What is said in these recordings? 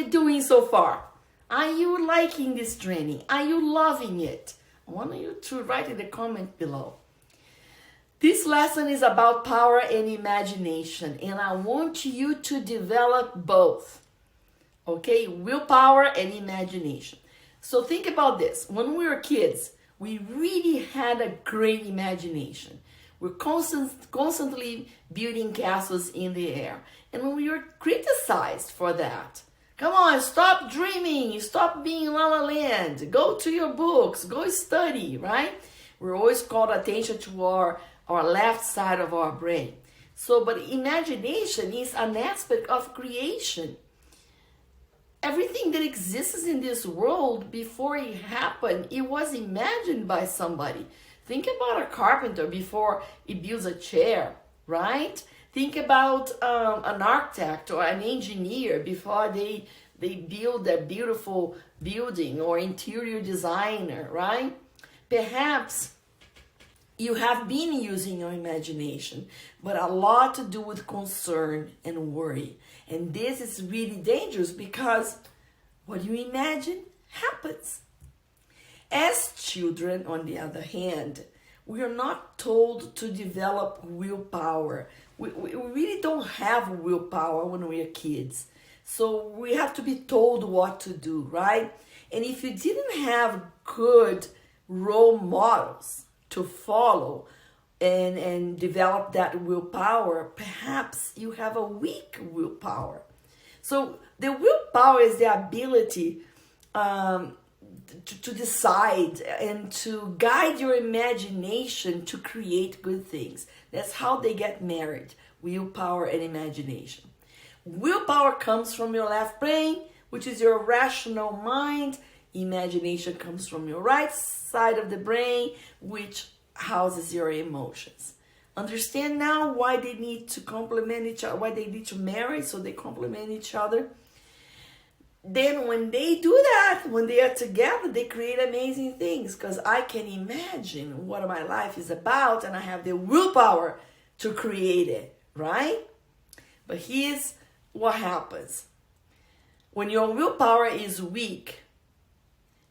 you doing so far? Are you liking this training? Are you loving it? I want you to write in the comment below. This lesson is about power and imagination, and I want you to develop both. Okay, willpower and imagination. So think about this. When we were kids, we really had a great imagination. We're constantly building castles in the air. And we were criticized for that. Come on, stop dreaming. Stop being La La Land. Go to your books. Go study, right? We're always called attention to our left side of our brain. So, but imagination is an aspect of creation. Everything that exists in this world, before it happened, it was imagined by somebody. Think about a carpenter before he builds a chair, right? Think about an architect or an engineer before they build a beautiful building, or interior designer, right? Perhaps you have been using your imagination, but a lot to do with concern and worry. And this is really dangerous because what you imagine happens. As children, on the other hand, we are not told to develop willpower. We really don't have willpower when we are kids. So we have to be told what to do, right? And if you didn't have good role models to follow and develop that willpower, perhaps you have a weak willpower. So the willpower is the ability to decide and to guide your imagination to create good things. That's how they get married, willpower and imagination. Willpower comes from your left brain, which is your rational mind. Imagination comes from your right side of the brain, which houses your emotions. Understand now why they need to complement each other, why they need to marry, so they complement each other. Then when they do that, when they are together, they create amazing things, because I can imagine what my life is about and I have the willpower to create it, right? But here's what happens. When your willpower is weak,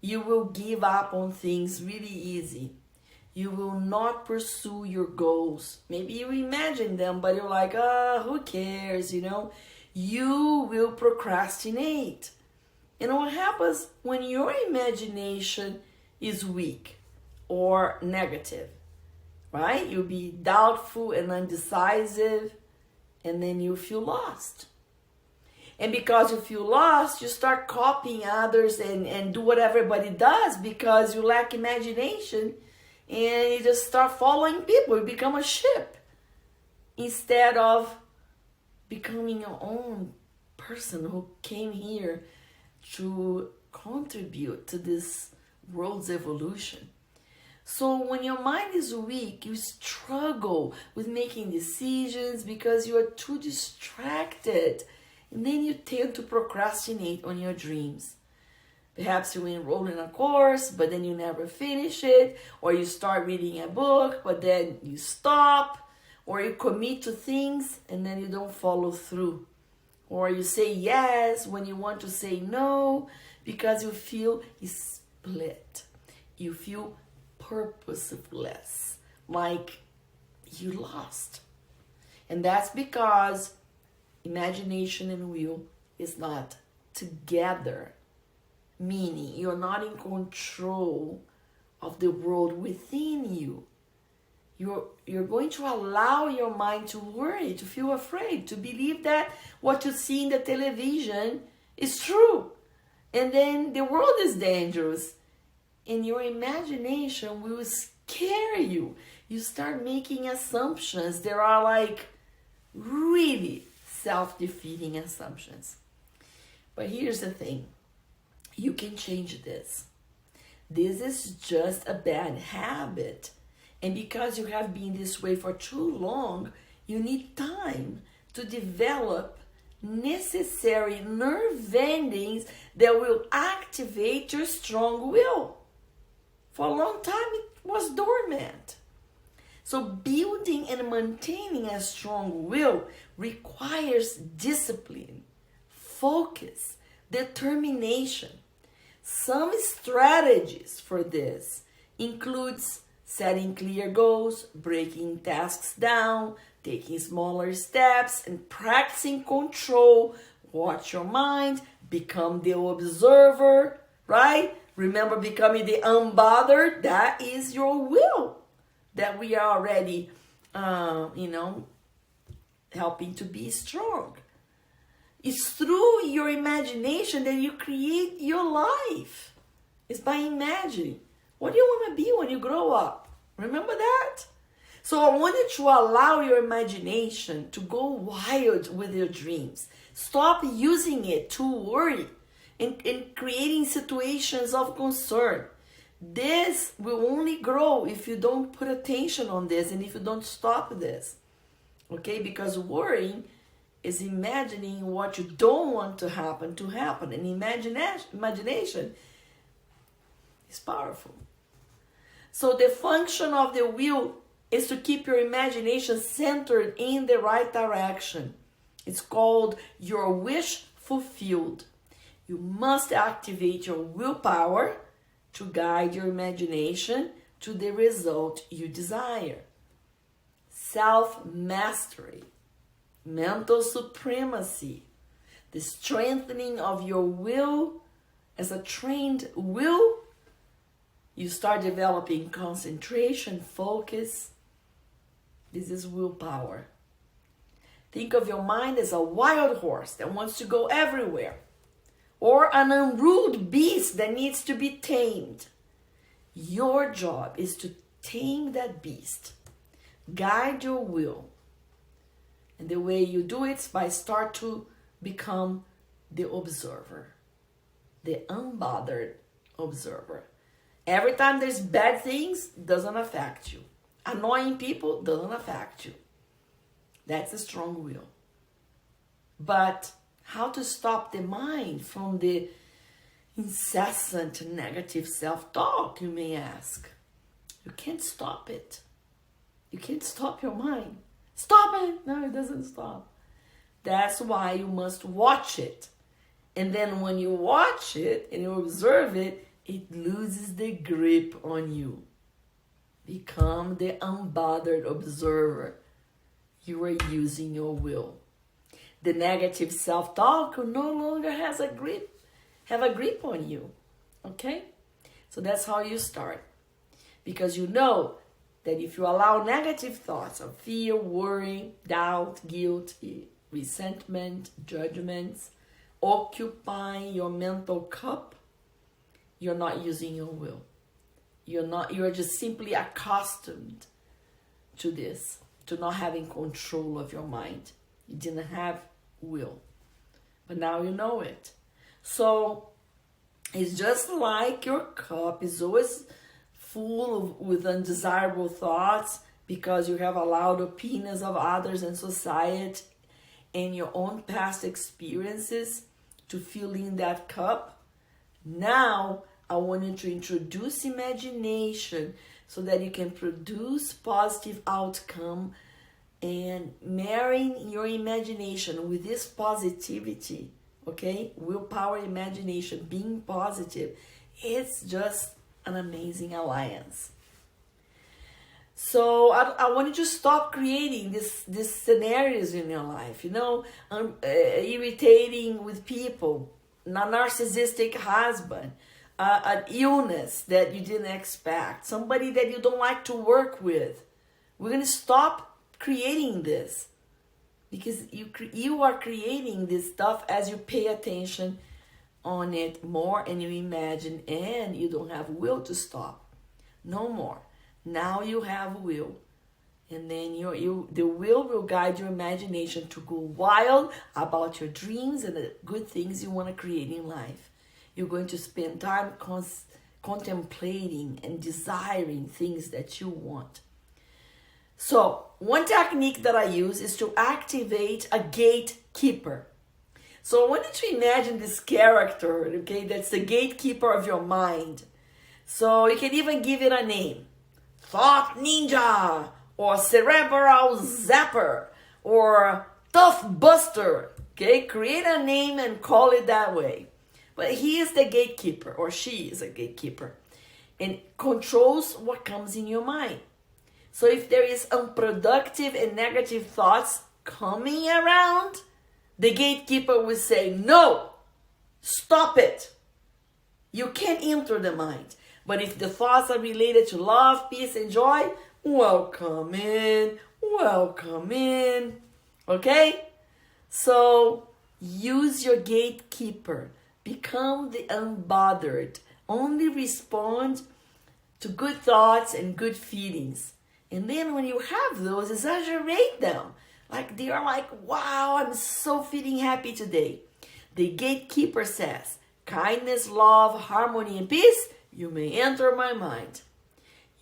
you will give up on things really easy. You will not pursue your goals. Maybe you imagine them, but you're like, who cares, you know? You will procrastinate. You know what happens when your imagination is weak or negative, right? You'll be doubtful and undecisive, and then you feel lost. And because you feel lost, you start copying others and do what everybody does because you lack imagination, and you just start following people. You become a ship instead of becoming your own person who came here to contribute to this world's evolution. So when your mind is weak, you struggle with making decisions because you are too distracted. And then you tend to procrastinate on your dreams. Perhaps you enroll in a course, but then you never finish it. Or you start reading a book, but then you stop. Or you commit to things and then you don't follow through. Or you say yes when you want to say no, because you feel split. You feel purposeless, like you lost. And that's because imagination and will is not together, meaning you're not in control of the world within you. You're going to allow your mind to worry, to feel afraid, to believe that what you see in the television is true. And then the world is dangerous. And your imagination will scare you. You start making assumptions that are like really self-defeating assumptions. But here's the thing. You can change this. This is just a bad habit. And because you have been this way for too long, you need time to develop necessary nerve endings that will activate your strong will. For a long time, it was dormant. So building and maintaining a strong will requires discipline, focus, determination. Some strategies for this includes setting clear goals, breaking tasks down, taking smaller steps, and practicing control. Watch your mind, become the observer, right? Remember, becoming the unbothered, that is your will that we are already, helping to be strong. It's through your imagination that you create your life. It's by imagining. What do you want to be when you grow up? Remember that? So I want you to allow your imagination to go wild with your dreams. Stop using it to worry and creating situations of concern. This will only grow if you don't put attention on this and if you don't stop this. Okay? Because worrying is imagining what you don't want to happen. And imagination is powerful. So the function of the will is to keep your imagination centered in the right direction. It's called your wish fulfilled. You must activate your willpower to guide your imagination to the result you desire. Self-mastery, mental supremacy, the strengthening of your will. As a trained will, you start developing concentration, focus. This is willpower. Think of your mind as a wild horse that wants to go everywhere, or an unruled beast that needs to be tamed. Your job is to tame that beast. Guide your will. And the way you do it is by start to become the observer, the unbothered observer. Every time there's bad things, doesn't affect you. Annoying people doesn't affect you. That's a strong will. But how to stop the mind from the incessant negative self-talk, you may ask. You can't stop it. You can't stop your mind. Stop it! No, it doesn't stop. That's why you must watch it. And then when you watch it and you observe it, it loses the grip on you. Become the unbothered observer. You are using your will. The negative self-talk no longer have a grip on you. Okay? So that's how you start. Because you know that if you allow negative thoughts of fear, worry, doubt, guilt, resentment, judgments, occupying your mental cup, you're not using your will. You're just simply accustomed to this, to not having control of your mind. You didn't have will. But now you know it. So it's just like your cup is always full with undesirable thoughts because you have allowed opinions of others in society and your own past experiences to fill in that cup. Now I want you to introduce imagination so that you can produce positive outcome, and marrying your imagination with this positivity, okay? Willpower, imagination, being positive, it's just an amazing alliance. So I want you to stop creating these scenarios in your life, irritating with people, a narcissistic husband, an illness that you didn't expect, somebody that you don't like to work with. We're going to stop creating this because you are creating this stuff as you pay attention on it more and you imagine, and you don't have will to stop. No more. Now you have will. And then the will guide your imagination to go wild about your dreams and the good things you want to create in life. You're going to spend time contemplating and desiring things that you want. So one technique that I use is to activate a gatekeeper. So I want you to imagine this character, okay, that's the gatekeeper of your mind. So you can even give it a name. Thought Ninja, or Cerebral Zapper, or Tough Buster. Okay, create a name and call it that way. But he is the gatekeeper, or she is a gatekeeper, and controls what comes in your mind. So if there is unproductive and negative thoughts coming around, the gatekeeper will say, no, stop it. You can't enter the mind. But if the thoughts are related to love, peace, and joy, welcome in, welcome in. Okay? So use your gatekeeper. Become the unbothered. Only respond to good thoughts and good feelings. And then when you have those, exaggerate them. Like they are like, wow, I'm so feeling happy today. The gatekeeper says, kindness, love, harmony, and peace, you may enter my mind.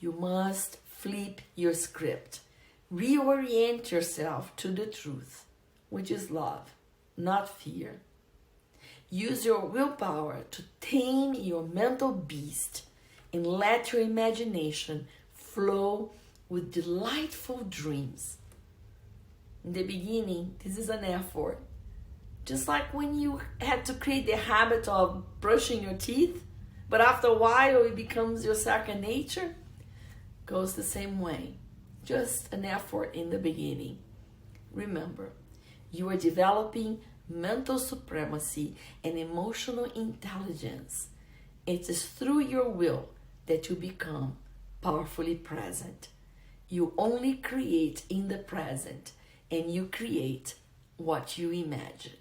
You must flip your script. Reorient yourself to the truth, which is love, not fear. Use your willpower to tame your mental beast and let your imagination flow with delightful dreams. In the beginning, this is an effort. Just like when you had to create the habit of brushing your teeth, but after a while it becomes your second nature, goes the same way. Just an effort in the beginning. Remember, you are developing mental supremacy and emotional intelligence. It is through your will that you become powerfully present. You only create in the present, and you create what you imagine.